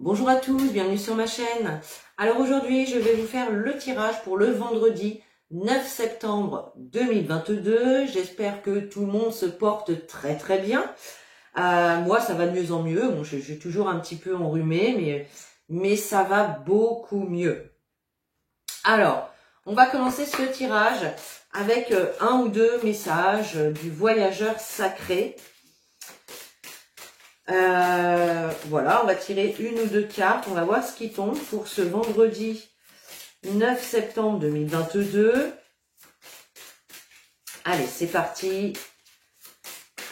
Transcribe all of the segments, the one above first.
Bonjour à tous, bienvenue sur ma chaîne. Alors aujourd'hui, je vais vous faire le tirage pour le vendredi 9 septembre 2022. J'espère que tout le monde se porte très bien. Moi, ça va de mieux en mieux. Bon, je suis toujours un petit peu enrhumée, mais ça va beaucoup mieux. Alors, on va commencer ce tirage avec un ou deux messages du voyageur sacré. Voilà, on va tirer une ou deux cartes, on va voir ce qui tombe pour ce vendredi 9 septembre 2022. Allez, c'est parti.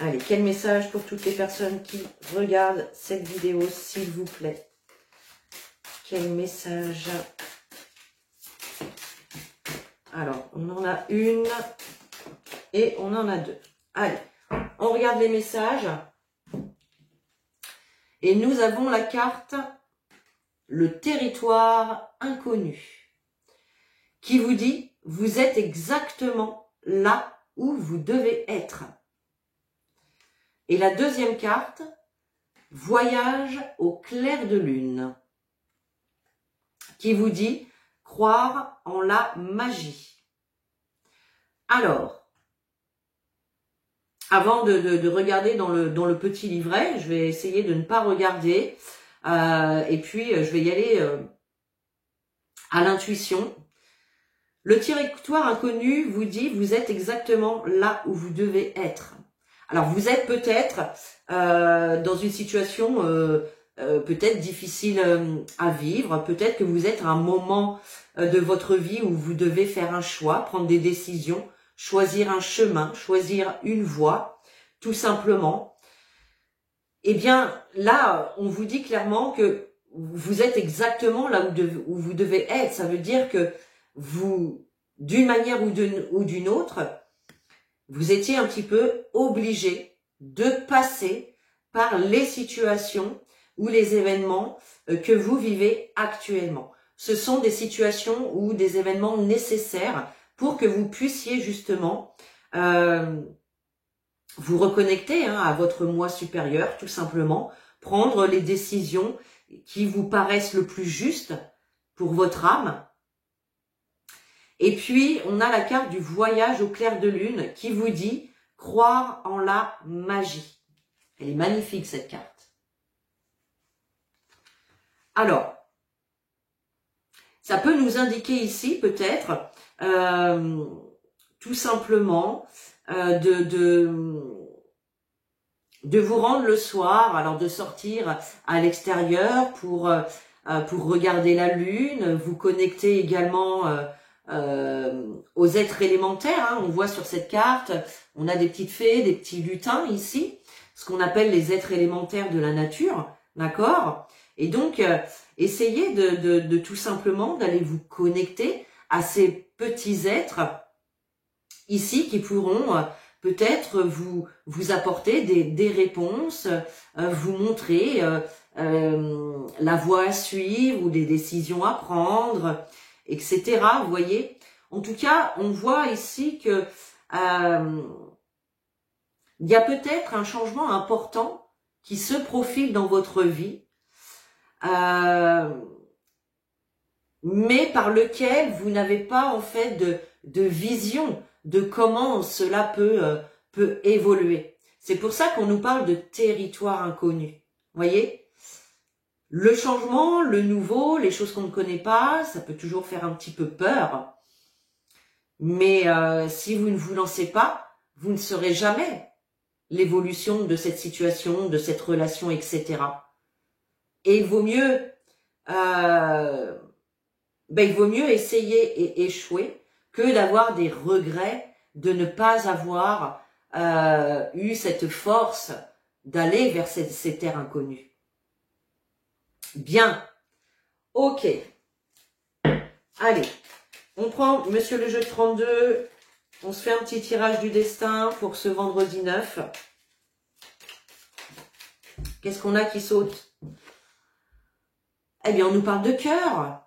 Allez, quel message pour toutes les personnes qui regardent cette vidéo, s'il vous plaît? Quel message? Alors, on en a une et on en a deux. Allez, on regarde les messages. Et nous avons la carte « Le territoire inconnu » qui vous dit « Vous êtes exactement là où vous devez être ». Et la deuxième carte « Voyage au clair de lune » qui vous dit « Croire en la magie ». Alors, avant de regarder dans le petit livret, je vais essayer de ne pas regarder. Et puis, je vais y aller à l'intuition. Le territoire inconnu vous dit, vous êtes exactement là où vous devez être. Alors, vous êtes peut-être dans une situation peut-être difficile à vivre. Peut-être que vous êtes à un moment de votre vie où vous devez faire un choix, prendre des décisions, choisir un chemin, choisir une voie, tout simplement. Eh bien, là, on vous dit clairement que vous êtes exactement là où vous devez être. Ça veut dire que vous, d'une manière ou d'une autre, vous étiez un petit peu obligé de passer par les situations ou les événements que vous vivez actuellement. Ce sont des situations ou des événements nécessaires pour que vous puissiez justement vous reconnecter à votre moi supérieur, tout simplement, prendre les décisions qui vous paraissent le plus justes pour votre âme. Et puis, on a la carte du voyage au clair de lune qui vous dit « Croire en la magie ». Elle est magnifique, cette carte. Alors, ça peut nous indiquer ici, peut-être, tout simplement de vous rendre le soir, alors de sortir à l'extérieur pour regarder la lune, vous connecter également aux êtres élémentaires. On voit sur cette carte, on a des petites fées, des petits lutins ici, ce qu'on appelle les êtres élémentaires de la nature, d'accord? Et donc, essayez de tout simplement d'aller vous connecter à ces petits êtres ici qui pourront peut-être vous apporter des réponses, vous montrer la voie à suivre ou des décisions à prendre, etc. Vous voyez? En tout cas, on voit ici que il y a peut-être un changement important qui se profile dans votre vie, mais par lequel vous n'avez pas en fait de vision de comment cela peut évoluer. C'est pour ça qu'on nous parle de territoire inconnu. Voyez? Le changement, le nouveau, les choses qu'on ne connaît pas, ça peut toujours faire un petit peu peur. Mais si vous ne vous lancez pas, vous ne saurez jamais l'évolution de cette situation, de cette relation, etc. Et il vaut mieux essayer et échouer que d'avoir des regrets de ne pas avoir eu cette force d'aller vers ces terres inconnues. Bien. Ok. Allez. On prend Monsieur le jeu de 32. On se fait un petit tirage du destin pour ce vendredi 9. Qu'est-ce qu'on a qui saute? Eh bien, on nous parle de cœur.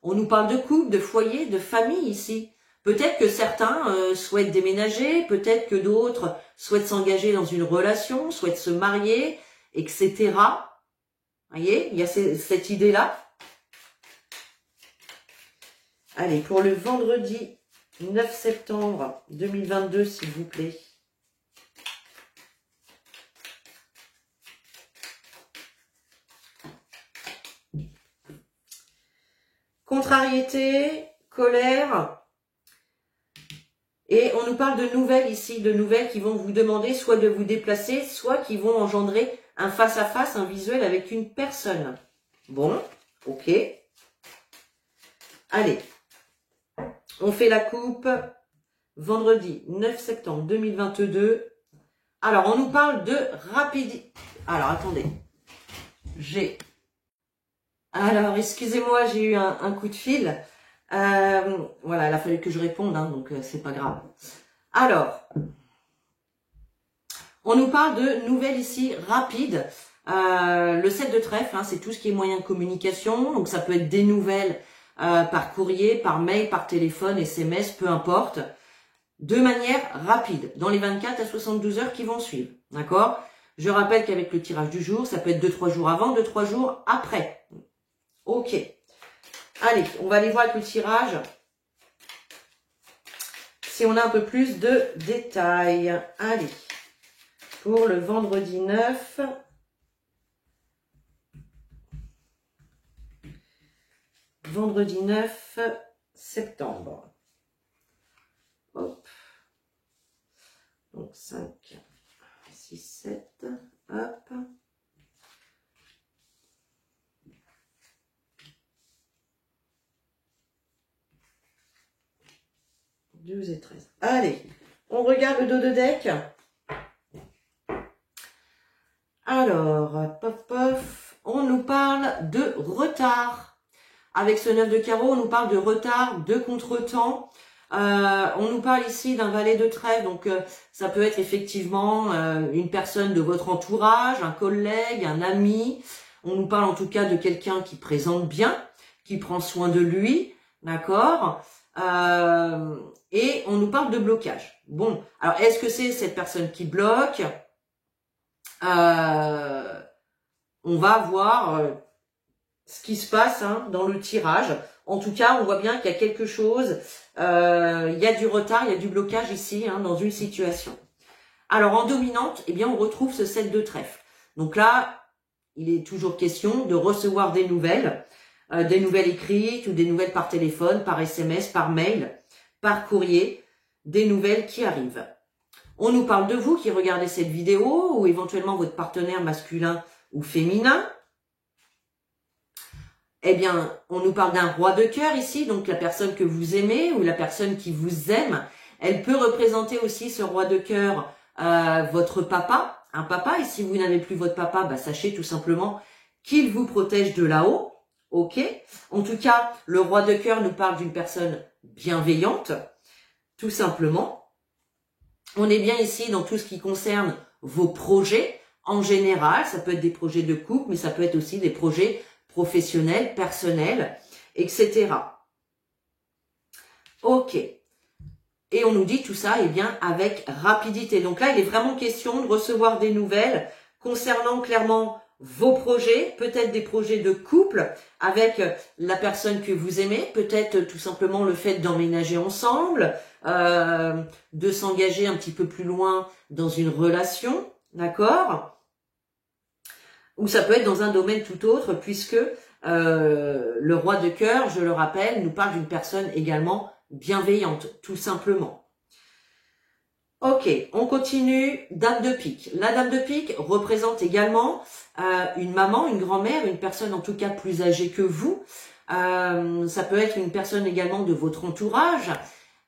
On nous parle de couple, de foyer, de famille ici. Peut-être que certains souhaitent déménager, peut-être que d'autres souhaitent s'engager dans une relation, souhaitent se marier, etc. Vous voyez, il y a cette idée-là. Allez, pour le vendredi 9 septembre 2022, s'il vous plaît. Contrariété, colère. Et on nous parle de nouvelles ici, de nouvelles qui vont vous demander soit de vous déplacer, soit qui vont engendrer un face-à-face, un visuel avec une personne. Bon, ok. Allez, on fait la coupe. Vendredi 9 septembre 2022. Alors, on nous parle de rapidité. Alors, attendez. Alors, excusez-moi, j'ai eu un coup de fil. Voilà, il a fallu que je réponde, hein, donc c'est pas grave. Alors, on nous parle de nouvelles ici rapides. Le 7 de trèfle, hein, c'est tout ce qui est moyen de communication. Donc, ça peut être des nouvelles par courrier, par mail, par téléphone, SMS, peu importe. De manière rapide, dans les 24 à 72 heures qui vont suivre. D'accord? Je rappelle qu'avec le tirage du jour, ça peut être 2-3 jours avant, 2-3 jours après. Ok. Allez, on va aller voir avec le tirage. Si on a un peu plus de détails. Allez. Pour le vendredi 9. Vendredi 9 septembre. Hop. Donc 5, 6, 7. Hop. 12 et 13. Allez, on regarde le dos de deck. Alors, pof, pof, on nous parle de retard. Avec ce 9 de carreau, on nous parle de retard, de contretemps. On nous parle ici d'un valet de trèfle, donc ça peut être effectivement une personne de votre entourage, un collègue, un ami. On nous parle en tout cas de quelqu'un qui présente bien, qui prend soin de lui, d'accord, et on nous parle de blocage. Bon, alors est-ce que c'est cette personne qui bloque? On va voir ce qui se passe dans le tirage. En tout cas, on voit bien qu'il y a quelque chose, il y a du retard, il y a du blocage ici dans une situation. Alors en dominante, eh bien on retrouve ce 7 de trèfle. Donc là, il est toujours question de recevoir des nouvelles écrites ou des nouvelles par téléphone, par SMS, par mail, par courrier, des nouvelles qui arrivent. On nous parle de vous qui regardez cette vidéo ou éventuellement votre partenaire masculin ou féminin. Eh bien, on nous parle d'un roi de cœur ici, donc la personne que vous aimez ou la personne qui vous aime. Elle peut représenter aussi ce roi de cœur, votre papa, un papa. Et si vous n'avez plus votre papa, bah, sachez tout simplement qu'il vous protège de là-haut. Ok. En tout cas, le roi de cœur nous parle d'une personne bienveillante, tout simplement. On est bien ici dans tout ce qui concerne vos projets en général. Ça peut être des projets de couple, mais ça peut être aussi des projets professionnels, personnels, etc. Ok. Et on nous dit tout ça, eh bien, avec rapidité. Donc là, il est vraiment question de recevoir des nouvelles concernant clairement vos projets, peut-être des projets de couple avec la personne que vous aimez, peut-être tout simplement le fait d'emménager ensemble, de s'engager un petit peu plus loin dans une relation, d'accord? Ou ça peut être dans un domaine tout autre, puisque le roi de cœur, je le rappelle, nous parle d'une personne également bienveillante, tout simplement. Ok, on continue. Dame de pique. La dame de pique représente également une maman, une grand-mère, une personne en tout cas plus âgée que vous. Ça peut être une personne également de votre entourage,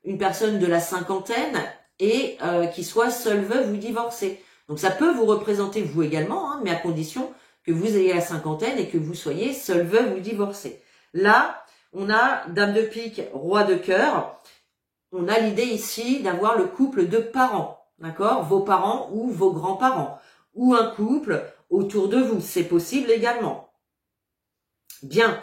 une personne de la cinquantaine et qui soit seule veuve ou divorcée. Donc ça peut vous représenter vous également, mais à condition que vous ayez la cinquantaine et que vous soyez seule veuve ou divorcée. Là, on a dame de pique, roi de cœur. On a l'idée ici d'avoir le couple de parents, d'accord? Vos parents ou vos grands-parents, ou un couple autour de vous, c'est possible également. Bien.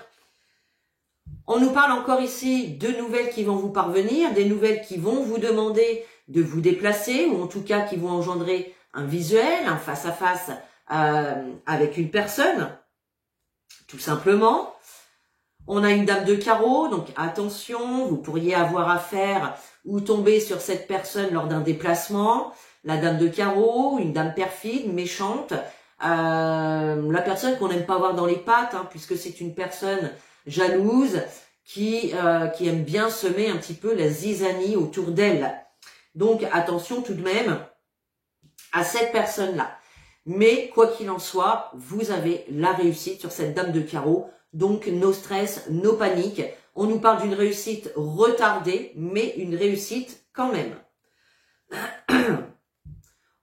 On nous parle encore ici de nouvelles qui vont vous parvenir, des nouvelles qui vont vous demander de vous déplacer, ou en tout cas qui vont engendrer un visuel, un face-à-face avec une personne. tout simplement. On a une dame de carreau, donc attention, vous pourriez avoir affaire ou tomber sur cette personne lors d'un déplacement. La dame de carreau, une dame perfide, méchante, la personne qu'on n'aime pas avoir dans les pattes, hein, puisque c'est une personne jalouse qui aime bien semer un petit peu la zizanie autour d'elle. Donc attention tout de même à cette personne-là. Mais quoi qu'il en soit, vous avez la réussite sur cette dame de carreau. Donc, no stress, no panique. On nous parle d'une réussite retardée, mais une réussite quand même.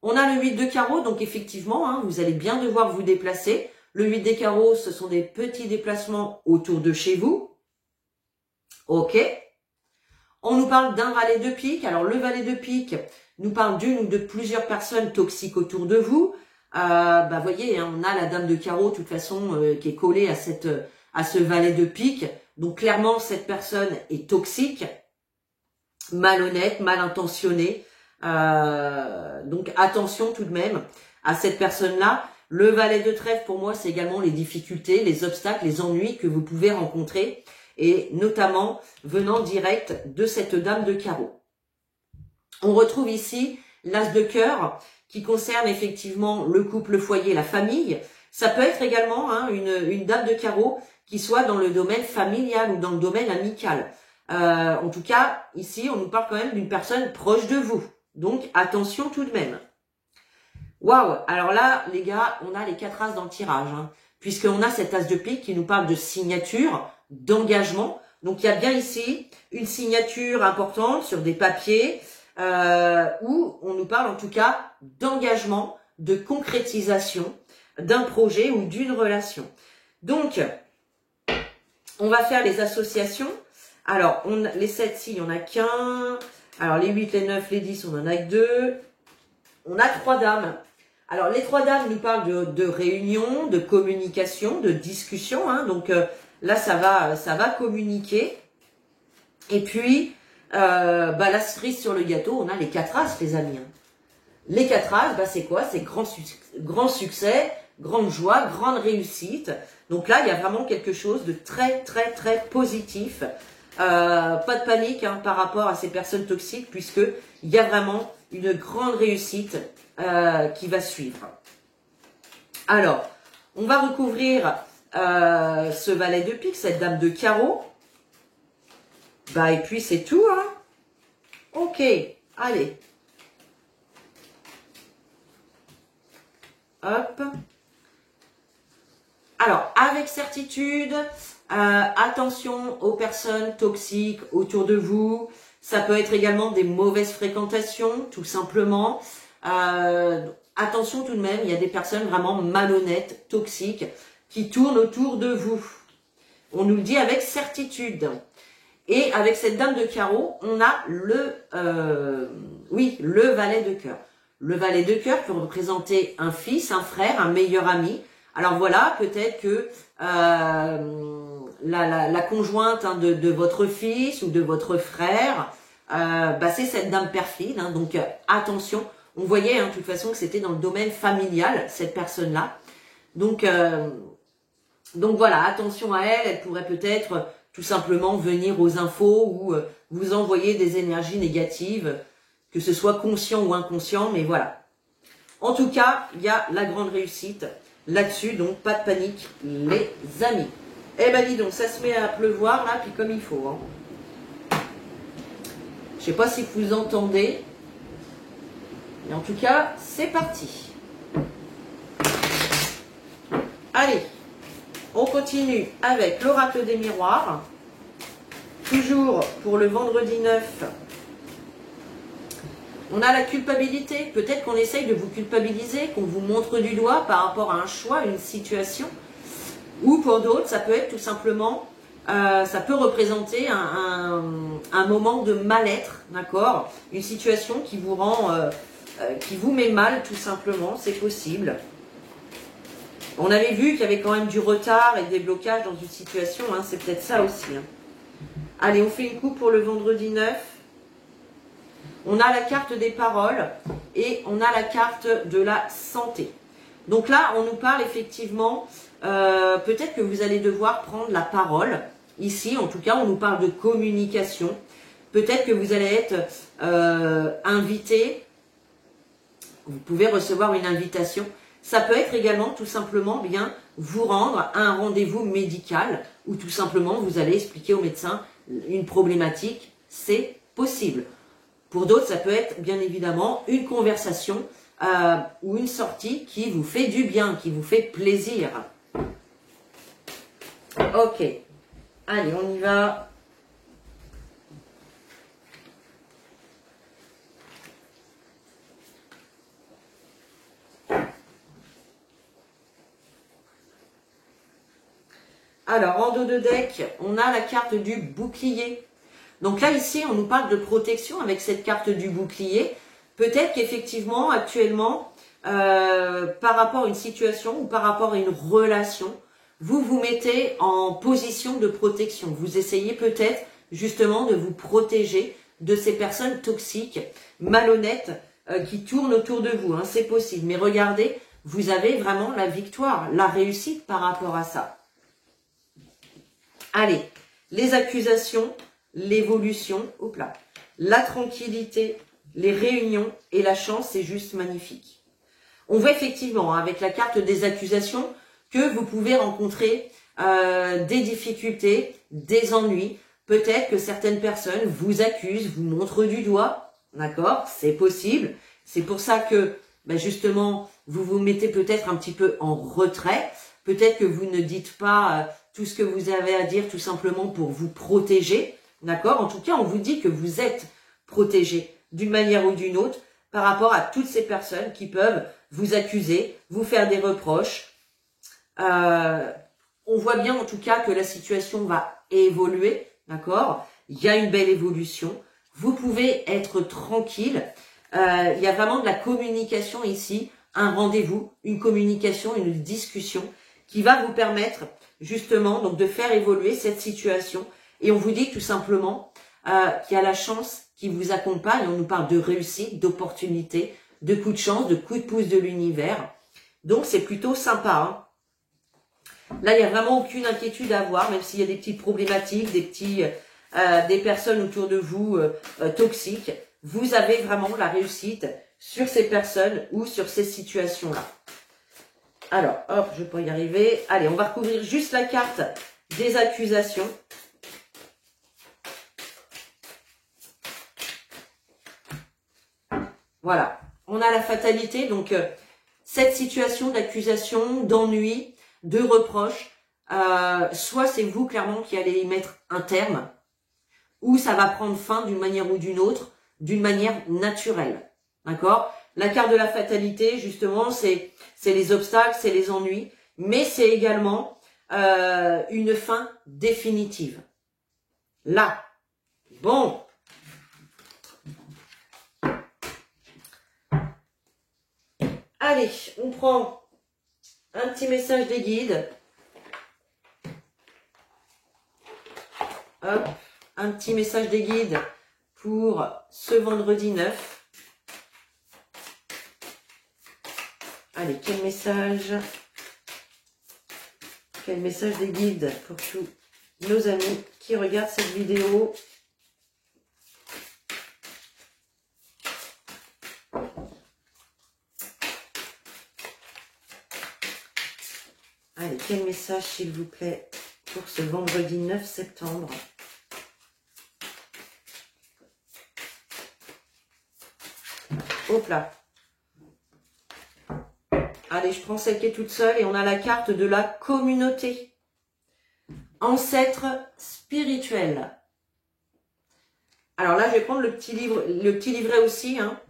On a le 8 de carreau, donc effectivement, hein, vous allez bien devoir vous déplacer. Le 8 des carreaux, ce sont des petits déplacements autour de chez vous. Ok. On nous parle d'un valet de pique. Alors, le valet de pique nous parle d'une ou de plusieurs personnes toxiques autour de vous. Voyez, hein, on a la dame de carreau, de toute façon, qui est collée à ce valet de pique. Donc, clairement, cette personne est toxique, malhonnête, mal intentionnée. Donc, attention tout de même à cette personne-là. Le valet de trèfle, pour moi, c'est également les difficultés, les obstacles, les ennuis que vous pouvez rencontrer, et notamment venant direct de cette dame de carreau. On retrouve ici l'as de cœur, qui concerne effectivement le couple, le foyer, la famille. Ça peut être également une dame de carreau qui soit dans le domaine familial ou dans le domaine amical. En tout cas, ici, on nous parle quand même d'une personne proche de vous. Donc, attention tout de même. Waouh! Alors là, les gars, on a les 4 as dans le tirage, hein, puisqu'on a cet as de pique qui nous parle de signature, d'engagement. Donc, il y a bien ici une signature importante sur des papiers, où on nous parle en tout cas d'engagement, de concrétisation d'un projet ou d'une relation. Donc, on va faire les associations. Alors, les 7, si, il n'y en a qu'un. Alors, les 8, les 9, les 10, on en a que 2. On a 3 dames. Alors, les 3 dames nous parlent de réunion, de communication, de discussion. Hein. Donc, là, ça va communiquer. Et puis, la cerise sur le gâteau, on a les 4 as, les amis. Hein. Les 4 as, c'est quoi? C'est grand succès, grande joie, grande réussite. Donc là, il y a vraiment quelque chose de très, très, très positif. Pas de panique par rapport à ces personnes toxiques, puisque il y a vraiment une grande réussite qui va suivre. Alors, on va recouvrir ce valet de pique, cette dame de carreau. Et puis c'est tout, hein. Ok, allez. Hop. Alors, avec certitude, attention aux personnes toxiques autour de vous. Ça peut être également des mauvaises fréquentations, tout simplement. Attention tout de même, il y a des personnes vraiment malhonnêtes, toxiques, qui tournent autour de vous. On nous le dit avec certitude. Et avec cette dame de carreau, on a le valet de cœur. Le valet de cœur peut représenter un fils, un frère, un meilleur ami. Alors voilà, peut-être que la conjointe de votre fils ou de votre frère, c'est cette dame perfide. Hein, donc attention, on voyait de toute façon que c'était dans le domaine familial, cette personne-là. Donc voilà, attention à elle, elle pourrait peut-être tout simplement venir aux infos ou vous envoyer des énergies négatives, que ce soit conscient ou inconscient, mais voilà. En tout cas, il y a la grande réussite là-dessus, donc pas de panique, les amis. Eh ben dis donc, ça se met à pleuvoir là, puis comme il faut. Hein. Je sais pas si vous entendez, mais en tout cas, c'est parti. Allez. On continue avec l'oracle des miroirs. Toujours pour le vendredi 9. On a la culpabilité. Peut-être qu'on essaye de vous culpabiliser, qu'on vous montre du doigt par rapport à un choix, une situation. Ou pour d'autres, ça peut être tout simplement, ça peut représenter un moment de mal-être, d'accord? Une situation qui vous rend, qui vous met mal tout simplement, c'est possible. On avait vu qu'il y avait quand même du retard et des blocages dans une situation, hein, c'est peut-être ça aussi. Hein. Allez, on fait une coupe pour le vendredi 9. On a la carte des paroles et on a la carte de la santé. Donc là, on nous parle effectivement peut-être que vous allez devoir prendre la parole. Ici, en tout cas, on nous parle de communication. Peut-être que vous allez être invité. Vous pouvez recevoir une invitation. Ça peut être également tout simplement bien vous rendre à un rendez-vous médical ou tout simplement vous allez expliquer au médecin une problématique. C'est possible. Pour d'autres, ça peut être bien évidemment une conversation ou une sortie qui vous fait du bien, qui vous fait plaisir. Ok. Allez, on y va. Alors, en dos de deck, on a la carte du bouclier. Donc là, ici, on nous parle de protection avec cette carte du bouclier. Peut-être qu'effectivement, actuellement, par rapport à une situation ou par rapport à une relation, vous vous mettez en position de protection. Vous essayez peut-être justement de vous protéger de ces personnes toxiques, malhonnêtes, qui tournent autour de vous. Hein, c'est possible. Mais regardez, vous avez vraiment la victoire, la réussite par rapport à ça. Allez, les accusations, l'évolution, hop là, la tranquillité, les réunions et la chance, c'est juste magnifique. On voit effectivement, avec la carte des accusations, que vous pouvez rencontrer des difficultés, des ennuis. Peut-être que certaines personnes vous accusent, vous montrent du doigt, d'accord? C'est possible. C'est pour ça que, justement, vous vous mettez peut-être un petit peu en retrait. Peut-être que vous ne dites pas tout ce que vous avez à dire tout simplement pour vous protéger, d'accord? En tout cas, on vous dit que vous êtes protégé d'une manière ou d'une autre par rapport à toutes ces personnes qui peuvent vous accuser, vous faire des reproches. On voit bien en tout cas que la situation va évoluer, d'accord? Il y a une belle évolution. Vous pouvez être tranquille. Il y a vraiment de la communication ici, un rendez-vous, une communication, une discussion qui va vous permettre justement donc de faire évoluer cette situation. Et on vous dit tout simplement qu'il y a la chance qui vous accompagne. On nous parle de réussite, d'opportunité, de coups de chance, de coups de pouce de l'univers. Donc c'est plutôt sympa. Hein. Là, il n'y a vraiment aucune inquiétude à avoir, même s'il y a des petites problématiques, des personnes autour de vous toxiques. Vous avez vraiment la réussite sur ces personnes ou sur ces situations-là. Alors, hop, je vais pas y arriver. Allez, on va recouvrir juste la carte des accusations. Voilà, on a la fatalité, donc cette situation d'accusation, d'ennui, de reproche, soit c'est vous clairement qui allez y mettre un terme, ou ça va prendre fin d'une manière ou d'une autre, d'une manière naturelle, d'accord? La carte de la fatalité, justement, c'est les obstacles, c'est les ennuis, mais c'est également une fin définitive. Là, bon. Allez, on prend un petit message des guides. Hop, un petit message des guides pour ce vendredi 9. Allez, quel message des guides pour tous nos amis qui regardent cette vidéo. Allez, quel message s'il vous plaît pour ce vendredi 9 septembre. Hop là. Allez, je prends celle qui est toute seule et on a la carte de la communauté. Ancêtre spirituel. Alors là, je vais prendre le petit livret aussi. Hein.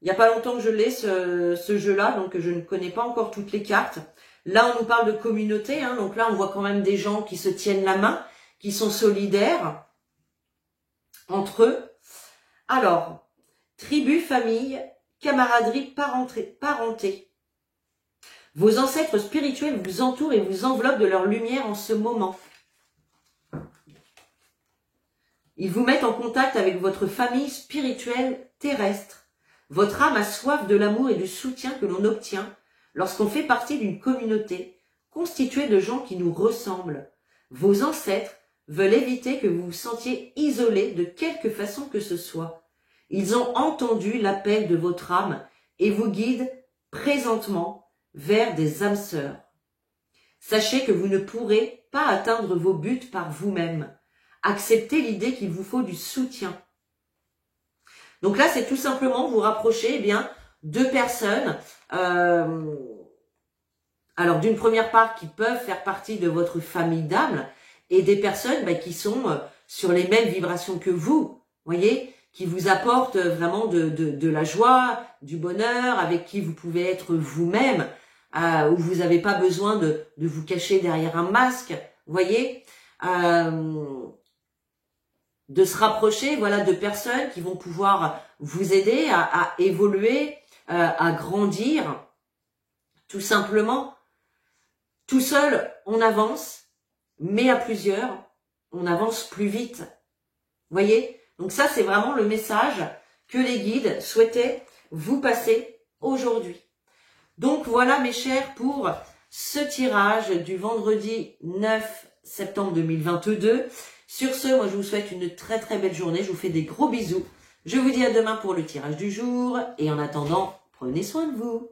Il n'y a pas longtemps que je l'ai, ce jeu-là, donc je ne connais pas encore toutes les cartes. Là, on nous parle de communauté. Hein, donc là, on voit quand même des gens qui se tiennent la main, qui sont solidaires entre eux. Alors, tribu, famille, camaraderie, parenté. Vos ancêtres spirituels vous entourent et vous enveloppent de leur lumière en ce moment. Ils vous mettent en contact avec votre famille spirituelle terrestre. Votre âme a soif de l'amour et du soutien que l'on obtient lorsqu'on fait partie d'une communauté constitués de gens qui nous ressemblent. Vos ancêtres veulent éviter que vous vous sentiez isolé de quelque façon que ce soit. Ils ont entendu l'appel de votre âme et vous guident présentement vers des âmes sœurs. Sachez que vous ne pourrez pas atteindre vos buts par vous-même. Acceptez l'idée qu'il vous faut du soutien. Donc là, c'est tout simplement vous rapprocher de personnes, alors d'une première part qui peuvent faire partie de votre famille d'âmes et des personnes qui sont sur les mêmes vibrations que vous, voyez, qui vous apportent vraiment de la joie, du bonheur, avec qui vous pouvez être vous-même, où vous n'avez pas besoin de vous cacher derrière un masque, voyez, de se rapprocher, voilà, de personnes qui vont pouvoir vous aider à évoluer, à grandir, tout simplement. Tout seul, on avance, mais à plusieurs, on avance plus vite. Voyez? Donc ça, c'est vraiment le message que les guides souhaitaient vous passer aujourd'hui. Donc voilà mes chers pour ce tirage du vendredi 9 septembre 2022. Sur ce, moi je vous souhaite une très très belle journée. Je vous fais des gros bisous. Je vous dis à demain pour le tirage du jour. Et en attendant, prenez soin de vous.